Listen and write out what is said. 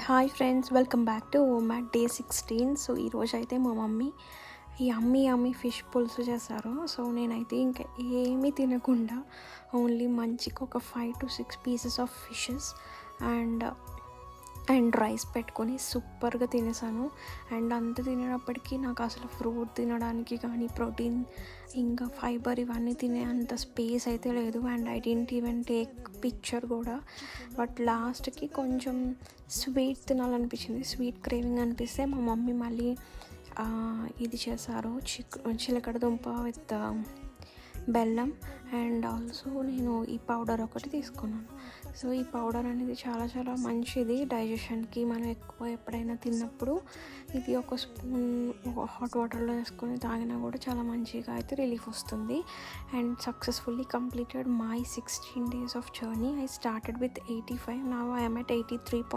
Hi friends, welcome back to Matt day 16. So ఈరోజు అయితే మా మమ్మీ ఈ అమ్మీ ఫిష్ పులుసు చేశారు. సో నేనైతే ఇంకా ఏమీ తినకుండా ఓన్లీ మంచిగా ఒక 5 to 6 pieces of fishes and rice పెట్టుకొని సూపర్గా తినేసాను. అండ్ అంత తినేటప్పటికీ నాకు అసలు ఫ్రూట్ తినడానికి కానీ ప్రోటీన్ ఇంకా ఫైబర్ ఇవన్నీ తినే అంత స్పేస్ అయితే లేదు. And I didn't even take picture కూడా. బట్ లాస్ట్కి కొంచెం స్వీట్ తినాలనిపించింది, స్వీట్ క్రేవింగ్ అనిపిస్తే మా మమ్మీ మళ్ళీ ఇది చేశారు, చిలకడ దుంప విత్ బెల్లం. అండ్ ఆల్సో నేను ఈ పౌడర్ ఒకటి తీసుకున్నాను. సో ఈ పౌడర్ అనేది చాలా చాలా మంచిది డైజెషన్కి. మనం ఎక్కువ ఎప్పుడైనా తిన్నప్పుడు ఇది ఒక స్పూన్ హాట్ వాటర్లో వేసుకొని తాగినా కూడా చాలా మంచిగా అయితే రిలీఫ్ వస్తుంది. And successfully completed my 16 days of journey. I started with 85, now I am at 83.